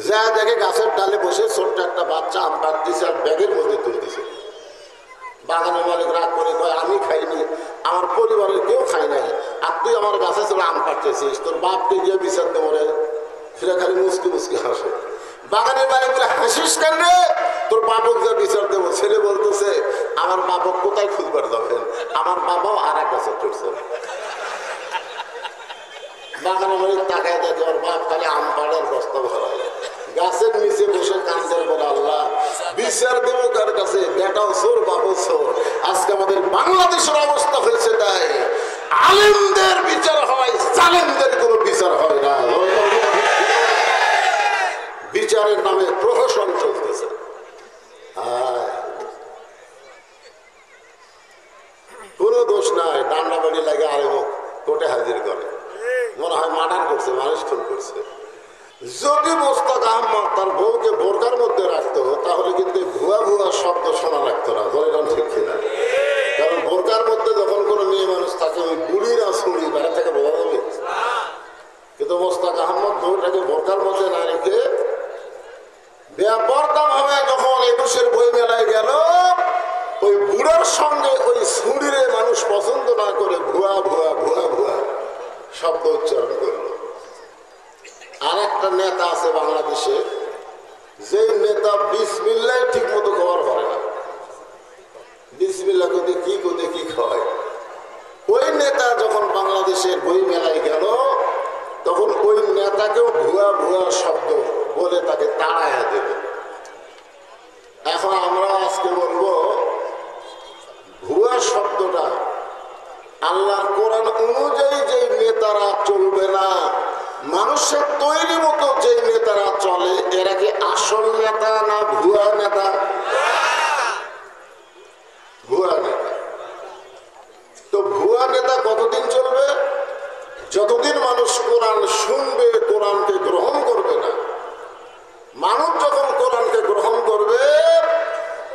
যা দেখে গাছের ডালে বসে ছোট্ট একটা বাচ্চা আম পাড়তেছে আর ব্যাগের মধ্যে তুলতেছে। বাগানের মালিক রাগ করে কয়, আমি খাইনি, আমার পরিবারের কেউ খাই নাই, আর তুই আমার গাছে চলে আম পাড়তেছিস, তোর বাপকে গিয়ে বিচার দেবো রে। সেটা খালি মুসকি মুসকি হাসে। বাগানের মালিক বলে, হাসিস কেন রে, তোর বাপক যা বিচার দেবো। ছেলে বলতেছে, আমার বাপক কোথায় খুঁজবার যাবেন, আমার বাবাও আর এক গাছে চড়ছে। বাগানের মালিক তাকায় দেখে ওর বাপ খালি আম পাড়ার বস্তা ভরায়, গাছের নিচে বসে কান্দের বলে, আল্লাহ বিচার দেবো কার কাছে, বেটাও চোর বাপও চোর। আজকে আমাদের বাংলাদেশের অবস্থা হয়েছে তাই, আলেমদের বিচার হয়, জালেমদের কোনো বিচার হয় না। বিচারের নামে প্রহসন চলতেছে। কোনো দোষ নাই, ডান্ডা বাড়ি লাগে আলেম কোর্টে হাজির করে, মনে হয় মার্ডার করছে, মানুষ খুন করছে। যদি মোস্তাক আহমদ তার বউকে বোরকার মধ্যে রাখতো তাহলে কিন্তু ভুয়া ভুয়া শব্দ শোনা লাগতো না। বলেন ঠিক কিনা? কারণ বোরকার মধ্যে যখন কোনো মেয়ে মানুষ থাকে, ওই গুলি না ছুরি বেড়া থেকে বোঝা যাবে। কিন্তু মোস্তাক আহমদ বউটাকে বোরকার মধ্যে না রেখে বেপরদা ভাবে যখন ২১-এর বই মেলায় গেল, ওই বুড়ার সঙ্গে ওই ছুরিরে মানুষ পছন্দ না করে ভুয়া ভুয়া ভুয়া ভুয়া শব্দ উচ্চারণ করল। আর একটা নেতা আছে বাংলাদেশে, যে নেতা বিসমিল্লাহ ঠিক মতো খাওয়ার পারে না। বিসমিল্লাহ কোথায় কি খাওয়ায়। ওই নেতা যখন বাংলাদেশের বই মেলায় গেল, তখন ওই নেতাকেও ভুয়া ভুয়া শব্দ বলে তাকে তাড়াইয়া দেবে। এখন আমরা আজকে বলবো, ভুয়া শব্দটা আল্লাহর কোরআন অনুযায়ী যে নেতারা চলবে না, মানুষের তৈরি মতো যে নেতারা চলে, এরা কি আসল নেতা না ভুয়া নেতা? ভুয়া নেতা। তো ভুয়া নেতা কতদিন চলবে? যতদিন মানুষ কোরআন শুনবে, কোরআনকে গ্রহণ করবে না। মানুষ যখন কোরআনকে গ্রহণ করবে,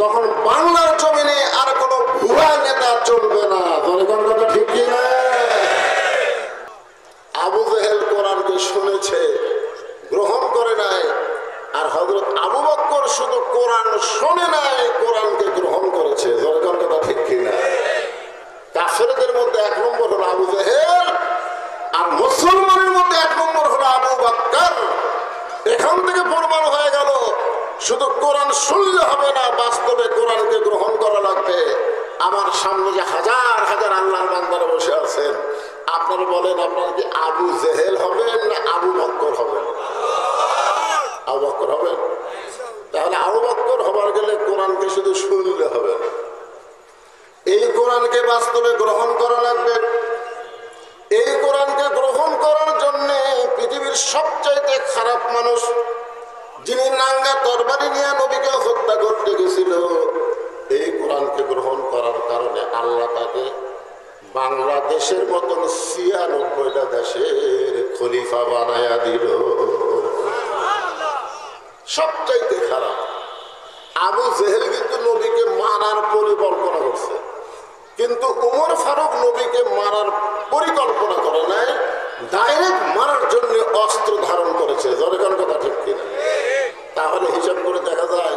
তখন বাংলার জমিনে আর কোনো ভুয়া নেতা চলবে না। জনগণ কথা ঠিক কি না? আবু জেহেল কোরআনকে শুনেছে, গ্রহণ করে নাই, আর হযরত আবু বকর শুধু কোরআন শোনে নাই, কোরআনকে গ্রহণ করেছে। জনগণ কথা ঠিক কি না? কাফেরদের মধ্যে ১ নম্বর হলো আবু জেহেল, আর মুসলমানের মধ্যে ১ নম্বর হলো আবু বকর। এখান থেকে প্রমাণ হয়ে গেল, শুধু কোরআন শুনলে হবে না, বাস্তবে কোরআনকে গ্রহণ করা লাগবে। আমার সামনে যে হাজার হাজার আল্লাহর বান্দারা বসে আছেন, আপনারা বলেন, আপনারা কি আবু জেহেল হবেন না আবু বকর হবেন? আবু বকর হবেন? তাহলে আবু বকর হবার গেলে কোরআনকে শুধু শুনলে হবে না, এই কোরআনকে বাস্তবে গ্রহণ করা লাগবে। এই কোরআনকে গ্রহণ করার জন্য পৃথিবীর সবচাইতে খারাপ মানুষ, যিনি নাঙ্গা তরবারি নিয়ে নবীকে হত্যা করতে গেছিল, এই কোরআনকে গ্রহণ করার কারণে আল্লাহ তাকে বাংলাদেশের মতন ৯৬টা দেশের খলিফা বানায়া দিল। সবচাইতে খারাপ। আবু জেহেল কিন্তু নবীকে মারার পরিকল্পনা করছে, কিন্তু উমর ফারুক নবীকে মারার পরিকল্পনা করে নাই, ডাইরেক্ট মারার জন্য অস্ত্র ধারণ করেছে। জনগণ কথা ঠিক কিনা? তাহলে হিসাব করে দেখা যায়,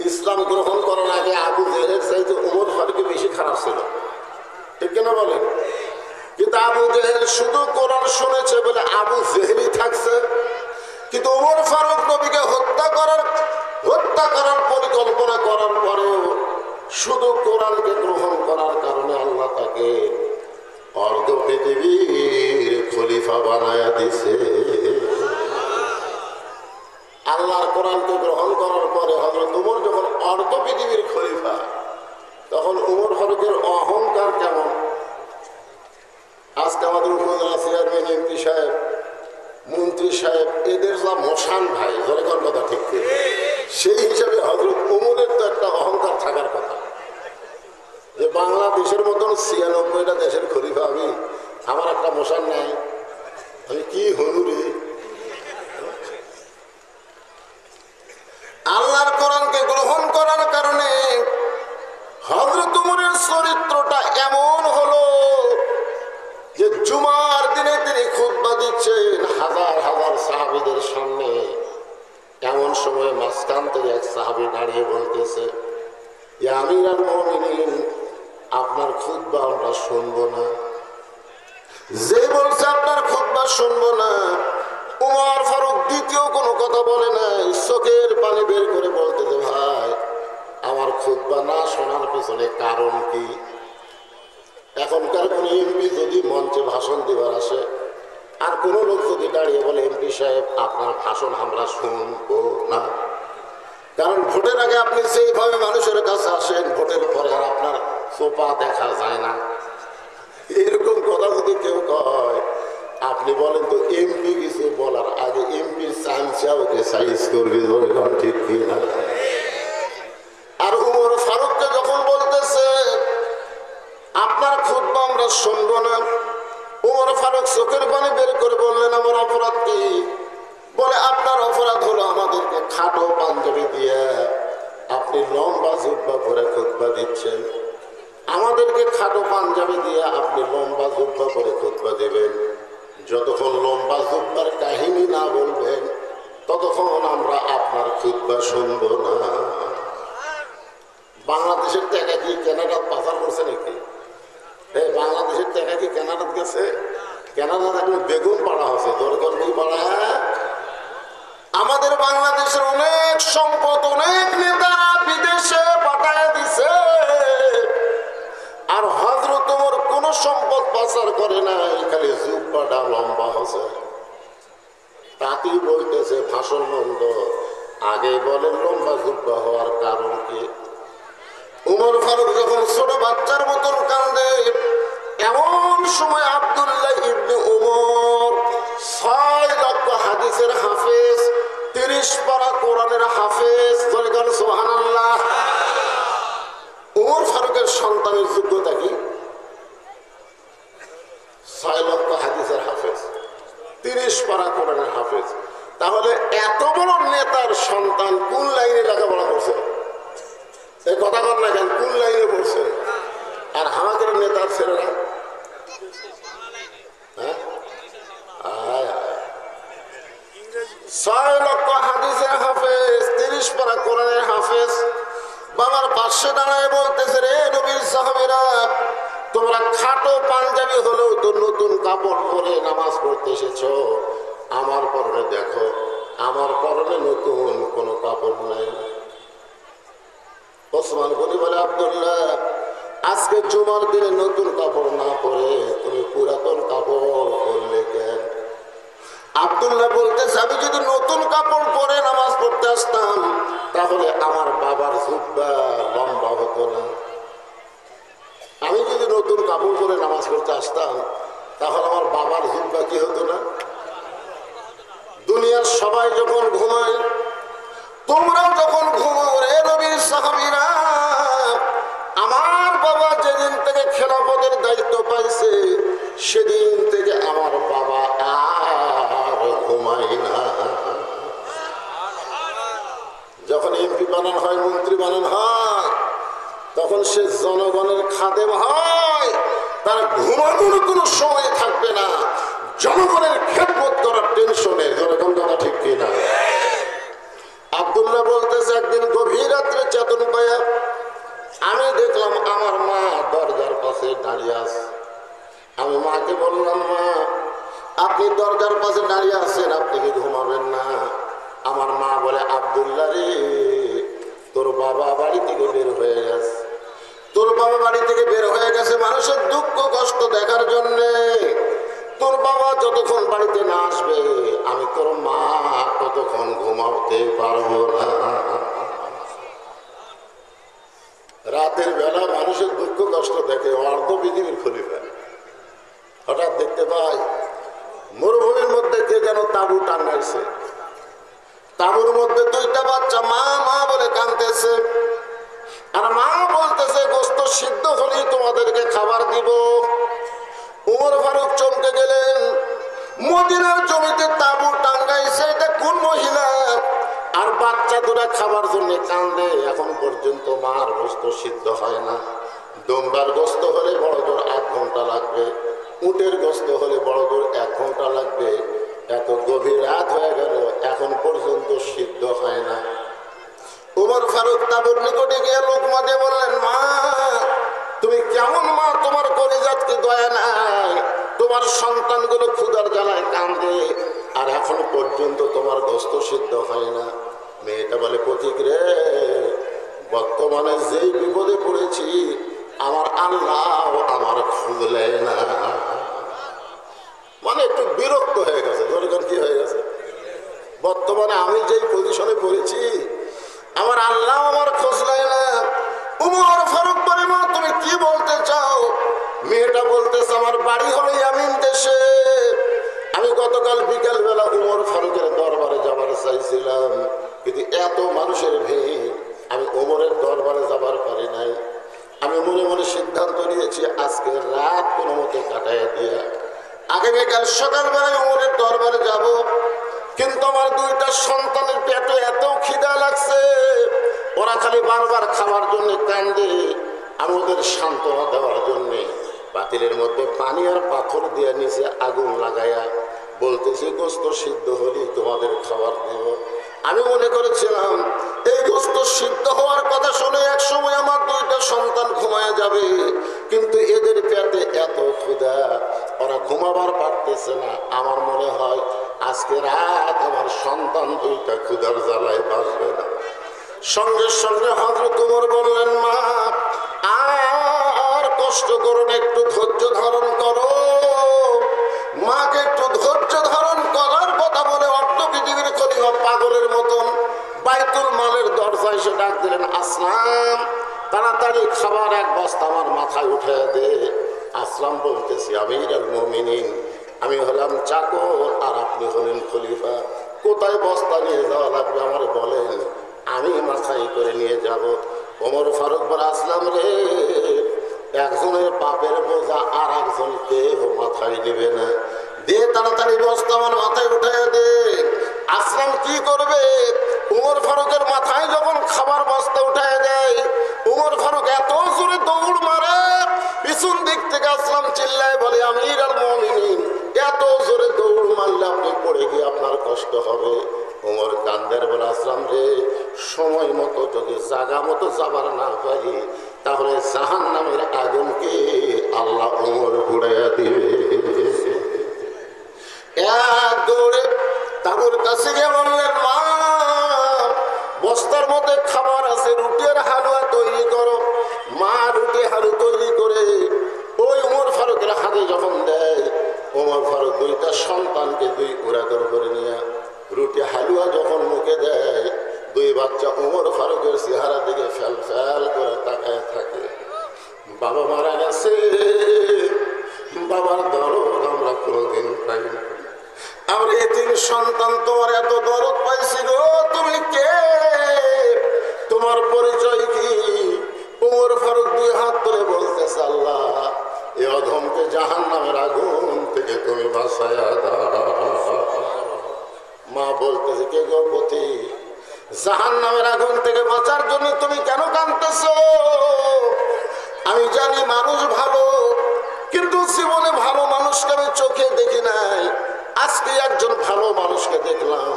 ইসলাম গ্রহণ করার আগে আবু জেহেল চাইতে উমর ফারুক বেশি খারাপ ছিল। ঠিক কিনা বলেন? কিন্তু আবু জেহেল শুধু কোরআন শুনেছে বলে আবু জেহেলই থাকছে, কিন্তু উমর ফারুক নবীকে হত্যা করার পরিকল্পনা করার পরেও শুধু কোরআনকে গ্রহণ করার কারণে আল্লাহ তাকে অর্ধ পৃথিবীর খলিফা বানায়া দিছে। আল্লাহর কোরআনকে গ্রহণ করার পরে হযরত উমর যখন অর্ধ পৃথিবীর খলিফা, তখন উমর ফারুকের অহংকার কেমন। আজকে আমাদের উপজেলা চেয়ারম্যান, এমপি সাহেব, মন্ত্রী সাহেব, এদের যা মশান ভাই, জনগণ কথা ঠিক, সেই হিসাবে হযরত উমরের তো একটা অহংকার থাকার কথা, যে বাংলাদেশের মতন ৯৬টা দেশের খলিফা আমি, আমার একটা মশান নাই, আমি কি হনুরি। আল্লাহর কোরআনকে গ্রহণ করার কারণে হযরত উমরের চরিত্রটা এমন হলো যে জুমার দিনে তিনি খুতবা দিচ্ছেন হাজার হাজার সাহাবীদের সামনে, সময় মাঝখান থেকে এক সাহাবী দাঁড়িয়ে বলতেছে, ইয়া আমিরুল মুমিনিন, আপনার খুতবা আমরা শুনবো না। যে বলছে আপনার খুতবা শুনবো না, উমর ফারুক দ্বিতীয় কোনো কথা বলে নাই, চোখের পানি বের করে বলতেছে, ভাই আমার খুতবা না শোনার পিছনে কারণ কি? এখনকার কোন এমপি যদি মঞ্চে ভাষণ দিবার আসে, আর কোন লোক যদি দাঁড়িয়ে বলে, এমপি সাহেব আপনার ভাষণ আমরা শুনবো না, কারণ ভোটের আগে আপনি যেভাবে মানুষের কাছে আসেন, ভোটের পরে আর আপনার সোপা দেখা যায় না। এরকম কথা যদি কেউ কয়, আপনি বলেন তো এমপি কিছু বলার আগে এমপির চামচাওকে সাইজ করবে, ঠিক কি না? আর উমর ফারুককে যখন বলতেছে আপনার খুতবা আমরা শুনবো না, উমর ফারুক চোখের পানি বের করে বললেন, আমার অপরাধ কি? বলে, আপনার অপরাধ হলো আমাদেরকে খাটো পাঞ্জাবি দিয়ে আপনি লম্বা জুব্বা পরে খুতবা দিচ্ছেন। আমাদেরকে খাটো পাঞ্জাবি দিয়ে আপনি লম্বা জুব্বা পরে খুতবা দিবেন। যতক্ষণ লম্বা জুব্বার কাহিনী না বলবেন, ততক্ষণ আমরা আপনার খুতবা শুনবো না। বাংলাদেশের টাকা কি কানাডা পাচার করছে নাকি? বাংলাদেশের টাকা কি কানাডাত গেছে? কানাডা এখন বেগুন পাড়া হচ্ছে, দরকার কি পাড়া? আমাদের বাংলাদেশের অনেক সম্পদ অনেক নেতারা বিদেশে পাঠায় দিছে, আর হযরত ওমর কোন সম্পদ পাচার করে না, খালি জুব্বাটা লম্বা হচ্ছে। তাতেই বলতেছে ভাষণ বন্ধ, আগে বলেন লম্বা জুব্বা হওয়ার কারণ কি? উমর ফারুক যখন ছোট বাচ্চার মতন কান্দে, এমন সময় আব্দুল্লাহ ইবনে উমর 6 লক্ষ হাদিসের হাফেজ, 30 পারা কোরআনের হাফেজ, বলেন সুবহানাল্লাহ। উমর ফারুকের সন্তানের যোগ্যতা কি? 6 লক্ষ হাদিসের হাফেজ, 30 পারা কোরআনের হাফেজ। তাহলে এত বড় নেতার সন্তান কোন লাইনে লেখাপড়া করছে? এই কথা বল না কেন, কোন লাইনে পড়ছে? আর আমাদের নেতার ছেলেরা 6 লক্ষ হাদিসের হাফেজ, 30 পারা কোরআনের হাফেজ, বাবার পাশে দাঁড়ায় বলতেছে, রে নবীর সাহাবীরা, তোমরা খাটো পাঞ্জাবি হলেও তো নতুন কাপড় পরে নামাজ পড়তে এসেছো। আমার পরনে দেখো, আমার পরনে নতুন কোনো কাপড় নাই। ওসমান গনি বলে, আব্দুল্লাহ, আজকে জুমার দিনে নতুন কাপড় না পরে তুমি পুরাতন কাপড় পরলে কেন? আব্দুল্লাহ বলতেছে, আমি যদি নতুন কাপড় পরে নামাজ পড়তে আসতাম, তাহলে আমার বাবার জুব্বা লম্বা হতো না। আমি যদি নতুন কাপড় পরে নামাজ পড়তে আসতাম, তাহলে আমার বাবার জুব্বা কি হতো না? দুনিয়ার সবাই যখন ঘুমায়, তোমরাও যখন ঘুমাও রে নবীর সাহাবীরা, আমার বাবা যেদিন থেকে খেলাফতের দায়িত্ব পাইছে, সেদিন থেকে আমার বাবা আর ঘুমাই না। যখন এমপি বানানো হয়, মন্ত্রী বানানো হয়, তখন সে জনগণের খাদেম হয়, তার ঘুমানোর কোনো সময় থাকবে না, জনগণের খেদমত করার টেনশনে। জনগণ কথা ঠিক কিনা? আব্দুল্লাহ বলতেছে, একদিন গভীর রাত্রে চেতন পায়া আমি দেখলাম আমার মা দরজার পাশে দাঁড়িয়ে আছে। আমি মাকে বললাম, মা আপনি দরজার পাশে দাঁড়িয়ে আছেন, আপনি কি ঘুমাবেন না? আমার মা বলে, আব্দুল্লাহ রে, তোর বাবা বাড়ি থেকে বের হয়ে গেছে, তোর বাবা বাড়ি থেকে বের হয়ে গেছে মানুষের দুঃখ কষ্ট দেখার জন্যে। তোর বাবা যতক্ষণ বাড়িতে না আসবে, আমি তোর মা ততক্ষণ ঘুমাতে পারবো না। রাতের বেলা মানুষের দুঃখ কষ্ট দেখে অর্ধ পৃথিবীর খলিফা। হঠাৎ দেখতে পাই মরুভূমির মধ্যে কে যেন তাঁবু টাঙ্গাইছে, তাঁবুর মধ্যে 2টা বাচ্চা মা মা বলে কাঁদতেছে, আর মা বলতেছে, গোস্ত সিদ্ধ হলেই তোমাদেরকে খাবার দিব। উমর ফারুক চমকে গেলেন, মদিনার জমিতে তাঁবু টাঙ্গাইছে, এটা কোন মহিলা? আর বাচ্চা দুরা খাবার জন্য কান্দে, এখন পর্যন্ত মার গোস্ত সিদ্ধ হয় না। দুম্বার গোস্ত হলে বড় জোর 8 ঘন্টা লাগবে, উটের গোস্ত হলে বড় জোর 1 ঘন্টা লাগবে। এত গভীর রাত হয়ে গেল, এখন পর্যন্ত সিদ্ধ হয় না। হযরত তাবুর নিকটে গিয়ে লোকমা দিয়ে বললেন, মা তুমি কেমন মা, তোমার কলিজাতকে দয়া নাই, তোমার সন্তানগুলো ক্ষুধার জ্বালায় কাঁদে আর এখন পর্যন্ত তোমার গোশত সিদ্ধ হয় না। মেয়েটা বলে, পথিক রে, বর্তমানে যেই বিপদে পড়েছি আমার আল্লাহ আমার খুঁজলে না। মানে একটু বিরক্ত হয়ে গেছে। দরকার কি হয়ে গেছে? বর্তমানে আমি যেই পজিশনে পড়েছি আমার আল্লাহ আমার খোঁজ নেয় না। উমর ফারুক বলে, মা তুমি কি বলতে চাও? মেয়েটা বলতেছে, আমার বাড়ি হলো ইয়ামিন দেশে। আমি গতকাল বিকেল বেলা উমর ফারুকের দরবারে যাবার চাইছিলাম, কিন্তু এত মানুষের ভিড় আমি উমরের দরবারে যাবার পারি নাই। আমি মনে মনে সিদ্ধান্ত নিয়েছি আজকে রাত কোনো মতে কাটাইয়া দিয়া আগামীকাল সকালবেলায় উমরের দরবারে যাব। কিন্তু আমার দুইটা সন্তানের পেটে এত খিদা লাগছে, ওরা খালি বারবার খাওয়ার জন্য কান্দে। আমি ওদের সান্ত্বনা দেওয়ার জন্যে পাতিলের মধ্যে পানি আর পাথর দিয়ে নিচে আগুন লাগাইয়া বলতেছি, গোশত সিদ্ধ হলেই তোমাদের খাবার দেব। আমি মনে করেছিলাম এই গোশত সিদ্ধ হওয়ার কথা শুনে এক সময় আমার দুইটা সন্তান ঘুমায় যাবে, কিন্তু এদের পেটে এত ক্ষুধা, ওরা ঘুমাবার পারতেছে না। আমার মনে হয় আজকে রাত আমার সন্তান দুইটা ক্ষুধার জ্বালায় বাঁচবে না। সঙ্গে সঙ্গে হযরত ওমর বললেন, মা আর কষ্ট করুন, একটু ধৈর্য ধারণ করো। মাকে একটু ধৈর্য ধারণ করার কথা বলে অর্ধ পৃথিবীর খলিফা পাগলের মতন বাইতুল মালের দরজায় এসে ডাক দিলেন, আসলাম তাড়াতাড়ি খাবার এক বস্তা আমার মাথায় উঠে দে। আসলাম বলতেছি, আমিরুল মুমিনিন, আমি হলাম চাকর আর আপনি হলেন খলিফা, কোথায় বস্তা নিয়ে যাওয়া লাগবে আমার বলেন, আমি মাথায় করে নিয়ে যাব। ওমর ফারুক বলে, আসলাম রে, একজনের পাপের বোঝা আর একজনকে মাথায় নেবে না, দে তাড়াতাড়ি বস্তা আমার মাথায় উঠে দে। আসলাম কি করবে? ওমর ফারুকের মাথায় যখন খাবার বস্তা উঠে দেয়, ওমর ফারুক এত জোরে দৌড় মারে, পিছন দিক থেকে আসলাম চিল্লায় বলে, আমিরুল মুমিনিন, এত জোরে দৌড় মারলে আপনি পড়ে গিয়ে আপনার কষ্ট হবে। ওমর কান্দের বলে, আসলাম রে, সময় মতো যদি জায়গা মতো যাবার না পারি তাহলে জাহান্নামের আগুনকে আল্লাহ ওমর ঘুরাইয়া দিবে। এক দৌড়ে তাবুর কাছে গিয়ে বললেন, মা বস্তার মধ্যে খাবার আছে, রুটির হালুয়া তৈরি করো। মা রুটি হালু তৈরি করে ওই ওমর ফারুকের হাতে যখন দেয়, ওমর ফারুক দুইটা সন্তানকে দুই উড়াদর করে নিয়ে রুটি হালুয়া যখন মুখে দেয়, দুই বাচ্চা ওমর ফারুকের চেহারা দিকে ফেল ফেল করে তাকায় থাকে। বাবা মারা গেছে, বাবার দরদ আমরা কোনোদিন পাই না। আমার এতিম সন্তান তোমার এত দরদ পাইছি গো, তুমি কে, তোমার পরিচয় কি? ওমর ফারুক দুই হাত ধরে বলতেছে, আল্লাহ এ অধমকে জাহান্নামের আগুন থেকে তুমি বাঁচায়া দাও। মা বলতেছে, কে গো পতি, জাহান্নামের আগুন থেকে বাঁচার জন্য তুমি কেন কাঁদতেছো? আমি জানি মানুষ ভালো, কিন্তু জীবনে ভালো মানুষকে আমি চোখে দেখি নাই। আজকে একজন ভালো মানুষকে দেখলাম।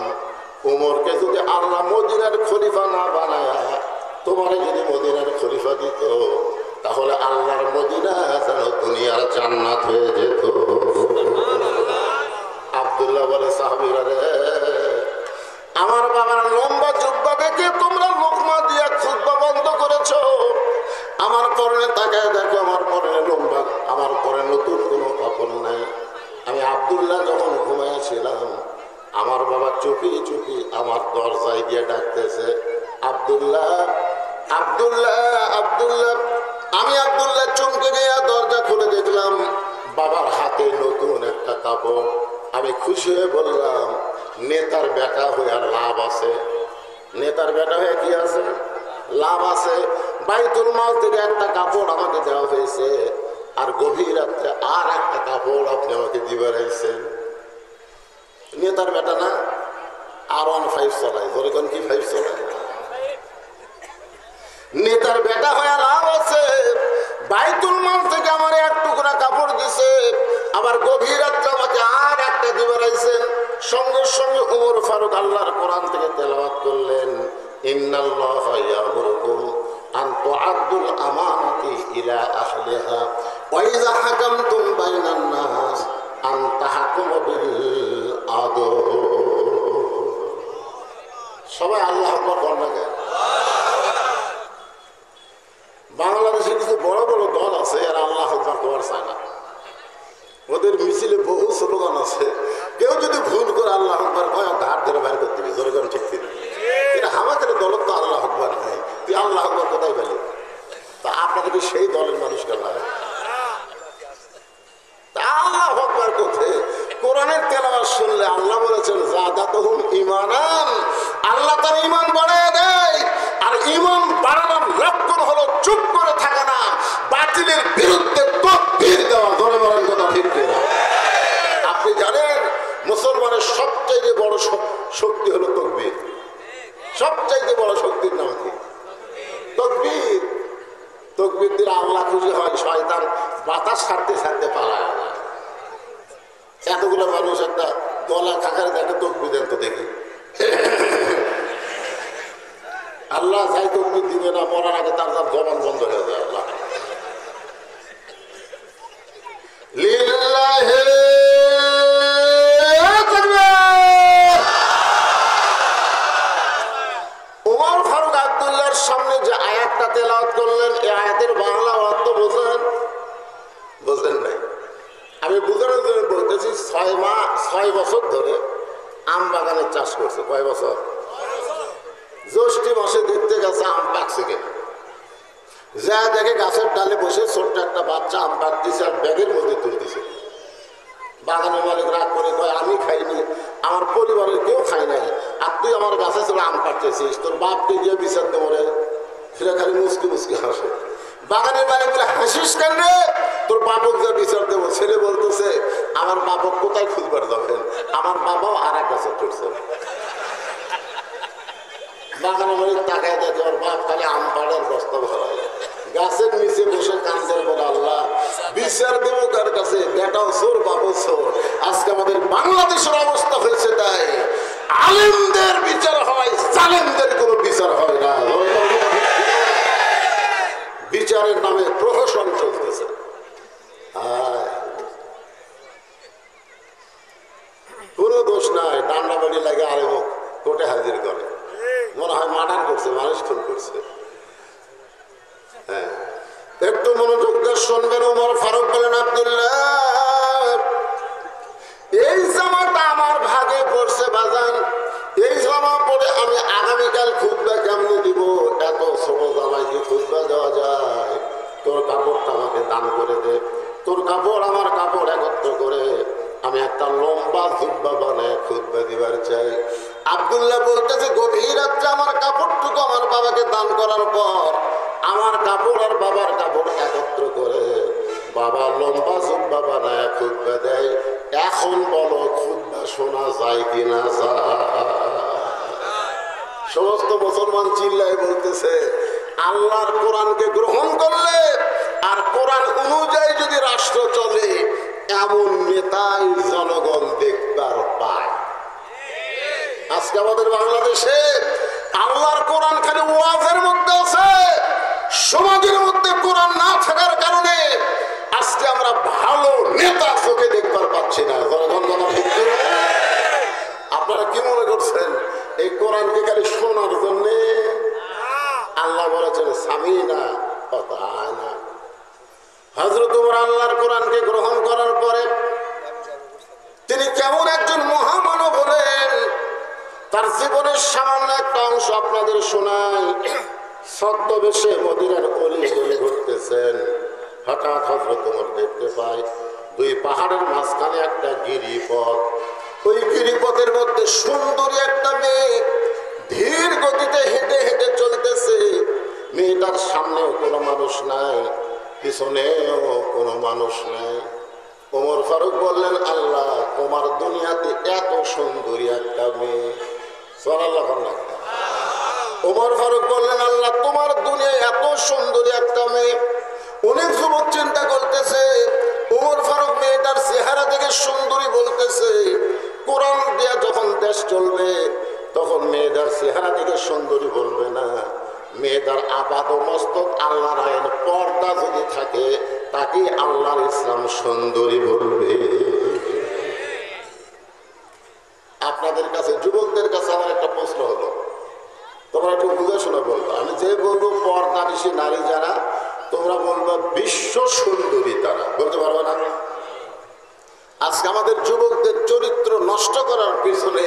ওমরকে যদি আল্লাহ মদিনার খলিফা না বানায়, তোমার যদি মদিনার খলিফা দিত, তাহলে আল্লাহর মদিনা যেন দুনিয়ার জান্নাত হয়ে যেত। আব্দুল্লাহ বলে, সাহাবীরা রে, আমার বাবার লম্বা জুব্বা দেখে তোমরা লোকমা দিয়া খুতবা বন্ধ করেছো। আমার পরনে তাকায় দেখো, আমার পরনে লম্বা, আমার পরে নতুন কোনো কাপড় নাই। আমি আব্দুল্লাহ যখন ঘুমাইছিলাম, আমার বাবা চুপি চুপি আমার দরজায় গিয়ে ডাকতেছে, আব্দুল্লাহ আব্দুল্লাহ আব্দুল্লাহ। আমি আব্দুল্লাহ চমকে গিয়ে দরজা খুলে দেখলাম বাবার হাতে নতুন একটা কাপড়। আমি খুশি হয়ে বললাম, নেতার বেটা হয়ে আর লাভ আছে? নেতার বেটা হয়ে কি আছে? লাভ আছে। বাইতুল মাল থেকে একটা কাপড় আমাকে দেওয়া হয়েছে, আর গভীর রাত্রে আর একটা কাপড় আপনি আমাকে দিবার আইছেন। নেতার বেটা না? R15 চালায়, ধরে কোন কি 5 চালায়? নেতার বেটা হয়ে লাভ আছে। বাইতুল মাল থেকে আমার এক টুকরা কাপড় দিছে, আবার গভীর রাত্রে আমাকে আর একটা দিবার আইছেন। সঙ্গে সঙ্গে ওমর ফারুক আল্লাহর কোরআন থেকে তেলাওয়াত করলেন, ইন্নাল্লাহা ইয়ামুরুকুম আন তুআদ্দুল আমানাতি ইলা আহলিহা ওয়া ইযা হাকামতুম বাইনান নাস আন তাহকুমু বিল আদল। সবাই আল্লাহু আকবার বলেন না। বাংলাদেশে কিছু বড় বড় দল আছে এরা আল্লাহু আকবার করার চায় না। ওদের মিছিলে বহু স্লোগান আছে, কেউ যদি ভুল করে আল্লাহ আকবার কয় ধার ধরে বাইর করতে হবে। জোরে করে ঠিক কিনা? এটা আমাদের দলের তো আল্লাহ আকবার নাই, তুই আল্লাহ আকবার কোথায় পেলি? তা আপনাদের সেই দলের মানুষকে নয়, আল্লাহ আকবার কোথায়? কোরআনের তেলাওয়াত শুনলে আল্লাহ বলেছেন যাদাতুহুম ঈমানান, আল্লাহ তার ঈমান বাড়ায় দেয়। আর ঈমান বাড়ানোর লক্ষণ হলো চুপ করে থাকা না, বাতিলের বিরুদ্ধে তাকবীর দেওয়া। ধরে বলেন কথা ঠিক কিনা? আপনি জানেন মুসলমানের সবচেয়ে বড় শক্তি হলো তাকবীর। সবচেয়ে বড় শক্তির নাম কি? তাকবীর। তাকবীর দিলে আল্লাহ খুশি হয়, শয়তান বাতাস ছাড়তে ছাড়তে পালায় না। এতগুলো মানুষ একটা গলা কাকারে দেখে তাকবীর দেন তো দেখি। আল্লাহ যাই তাকবীর দিবে না, মরার আগে তার জবান বন্ধ হয়ে যায়। আল্লাহ লিল্লাহি তাকবীর। ওমর ফারুক আব্দুল্লাহর সামনে যে আয়াতটা তেলাওয়াত করলেন, এই আয়াতের বাংলা অর্থ বোঝেন? বোঝেন নাই? আমি বোঝানোর জন্য বলতেছি, 6 বছর ধরে আম বাগানের চাষ করছে। কয় বছর? জ্যৈষ্ঠী মাসে দেখতে গেছে আম পাকছে কিনা। যা দেখে গাছের ডালে বসে ছোট্ট একটা বাচ্চা আম পাকতেছে আর ব্যাগের মধ্যে তুলতেছে। বাগানের মালিক রাগ করে কয় আমি খাইনি, আমার পরিবারের কেউ খাই নাই, আর তুই আমার গাছে চলে আম পাকতেছিস, তোর বাপকে গিয়ে বিচার দেবো রে। সেটা খালি মুসকি মুসকি হাসে। বাগানের মালিক বলে হাসিস কেন রে? তোর বাপক যা বিচার দেবো। ছেলে বলতেছে আমার বাপক কোথায় খুঁজবার যাবেন, আমার বাবাও আর এক গাছে চড়ছে। বাগানের মালিক তাকায় দেখে ওর বাপ খালি আম পাড়ার বস্তা ভরা গাছের নিচে বসে কান্দের বলে আল্লাহ বিচার দেবো কার কাছে? বেটাও চোর বাপও চোর। আজকে আমাদের বাংলাদেশের অবস্থা হয়েছে তাই, আলেমদের বিচার হয়, জালেমদের কোনো বিচার হয় না। বিচারের নামে প্রহসন চলতেছে। কোনো দোষ নাই, ডান্ডা বাড়ি লাগে আলেম কোর্টে হাজির করে, মনে হয় মার্ডার করছে, মানুষ খুন করছে। হ্যাঁ, একটু মনোযোগ দিয়ে শুনবেন। ওমর ফারুক বলেন আব্দুল্লাহ, এই জামাটা আমার ভাগে পড়ছে বাজান, এই জামা পরে আমি আগামীকাল খুতবা কেমনি দিব? এত ছোট জামাই কি খুতবা দেওয়া যায়? তোর কাপড়টা আমাকে দান করে দে। তোর কাপড় আমার কাপড় একত্র করে আমি একটা লম্বা জুব্বা বানায় খুতবা দিবার চাই। আব্দুল্লাহ বলতেছে গভীর রাত্রে আমার কাপড়টুকু আমার বাবাকে দান করার পর আমার কাপড় আর বাবার কাপড় একত্র করে বাবা লম্বা জুব্বা বানায় খুতবা দেয়। এখন বলো খুতবা শোনা যায় কিনা যায়? সমস্ত মুসলমান চিল্লায় বলতেছে আল্লাহর কোরআনকে গ্রহণ করলে আর কোরআন অনুযায়ী যদি রাষ্ট্র চলে, এমন নেতাই জনগণ দেখবার পায়। আজকে আমাদের বাংলাদেশে আল্লাহর কোরআন খালি ওয়াজের মধ্যে আছে, সমাজের মধ্যে কোরআন না থাকার কারণে আজকে আমরা ভালো নেতা চোখে দেখবার পাচ্ছি না। আপনারা কি মনে করছেন এই কোরআনকে খালি শোনার জন্য? আল্লাহ বলেছেন সামিনা আতানা। হযরত ওমর আল্লাহর কোরআনকে গ্রহণ করার পরে তিনি কেমন একজন মহামানব হলেন, তার জীবনের সামান্য একটা অংশ আপনাদের শোনাই। ছদ্মবেশে মদিনার অলি গলি ঘুরতেছেন, হঠাৎ হযরত ওমর দেখতে পায় দুই পাহাড়ের মাঝখানে একটা গিরিপথ। ওই গিরিপথের মধ্যে সুন্দরী একটা মেয়ে ধীর গতিতে হেঁটে হেঁটে চলতেছে। মেয়েটার সামনেও কোনো মানুষ নাই, পিছনেও কোনো মানুষ নাই। ওমর ফারুক বললেন আল্লাহ তোমার দুনিয়াতে এত সুন্দরী একটা মেয়ে। সুবহানাল্লাহ। ওমর ফারুক বললেন আল্লাহ তোমার দুনিয়ায় এত সুন্দরী একটা মেয়ে। অনেক যুবক চিন্তা করতেছে ওমর ফারুক মেয়েটার চেহারা থেকে সুন্দরী বলতেছে, কোরআন দিয়া যখন দেশ চলবে তখন মেয়েদার চেহারা দিকে সুন্দরী বলবে না, মেয়েদার আপাত মস্তক আল্লাহর আইন পর্দা যদি থাকে তাকে আল্লাহর ইসলাম সুন্দরী বলবে। আপনাদের কাছে, যুবকদের কাছে আমার একটা প্রশ্ন হলো, তোমরা একটু বুঝে শুনে বলবো। আমি যে বলবো পর্দানিশী নারী যারা, তোমরা বলবো বিশ্ব সুন্দরী তারা, বলতে পারবে না? আজকে আমাদের যুবকদের চরিত্র নষ্ট করার পিছনে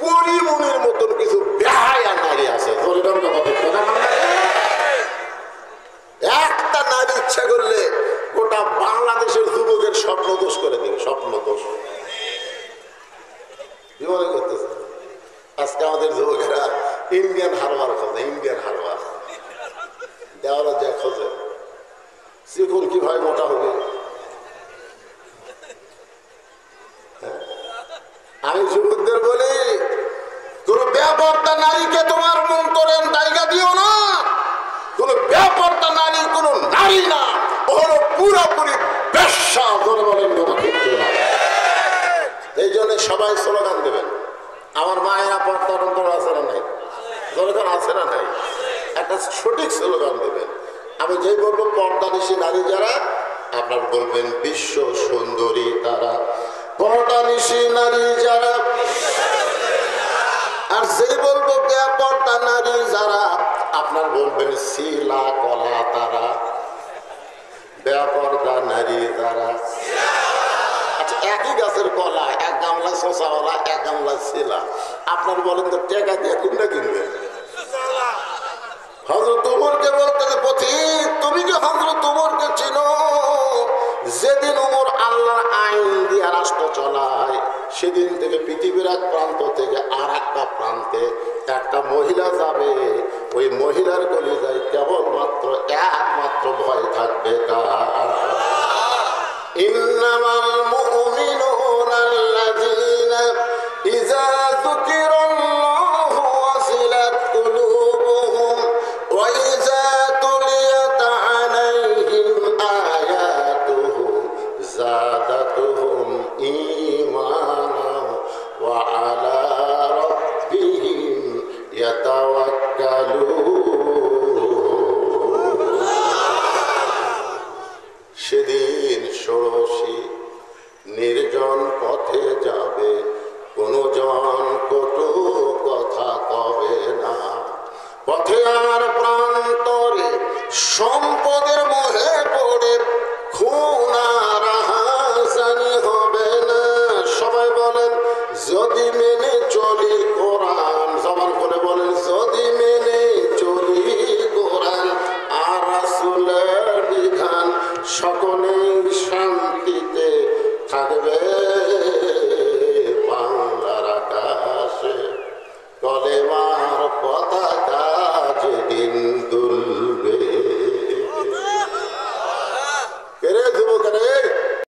পরিমণির মতন কিছু বেহায়া নারী আছে। একটা নারী ইচ্ছা করলে গোটা বাংলাদেশের যুবকের স্বপ্ন দোষ করে দেবে, স্বপ্ন দোষ। কি মনে করতেছে? আজকে আমাদের যুবকেরা ইন্ডিয়ান হারবার খোঁজে, ইন্ডিয়ান হারবার দেওয়ালা যা খোঁজে, চিকুন কিভাবে মোটা হবে। আমি যুবকদের বলি, কোন বেপরদা নারীকে তোমার মন্তরের জায়গা দিও না। কোন বেপরদা নারী কোন নারী না, ও হলো পুরোপুরি বেশ্যা। বলেন এই জন্য সবাই স্লোগান দেবেন, আমার মায়েরা পর্দার অন্তর আছে না নাই, স্লোগান আছে না নাই, একটা সঠিক স্লোগান দেবেন। আমি যেই বলবো পর্দানিশী নারী যারা, আপনার বলবেন বিশ্ব সুন্দরী তারা। পর্দানিশী নারী যারা, আর যেই বলবো বেপরদা নারী যারা, আপনার বলবেন শিলা কলা তারা। বেপরদা নারী যারা, আচ্ছা একই গাছের কলা, এক গামলা শোষাওয়ালা, এক গামলা শিলা, আপনার বলেন তো টেকা দিয়ে কোনটা কিনবেন? হযরত ওমরকে বলতে পথিক, তুমি কি হযরত ওমরকে চিনো? যেদিন ওমর আল্লাহর আইন দিয়ে রাষ্ট্র চলায়, সেদিন থেকে পৃথিবীর এক প্রান্ত থেকে আর একটা প্রান্তে একটা মহিলা যাবে, ওই মহিলার কলিজায় কেবলমাত্র একমাত্র ভয় থাকবে কার? ইন্নামাল মুমিনুনা আল্লাযীনা ইযা যুকিরাল্লাহু ওয়াজিলাত কুলুবুহুম ওয়া ইযা তুলিয়াত আলাইহিম আয়াতুহু যাদাতুহুম ঈমানা ওয়া আলা রাব্বিহিম ইয়াতাওয়াক্কালুন। সেদিন ষোড়শী নির্জন পথে যাবে, কোন জন কটু কথা কবে না। পথে আর প্রান্তরে সম্পদের মোহে পড়ে খুন আর হাসানি হবে না। সবাই বলেন যদি মেনে চলি কোরআন, সবাই করে বলেন যদি মেনে চলি কোরআন আর রাসূলের বিধান, সকলেই শান্তিতে থাকবে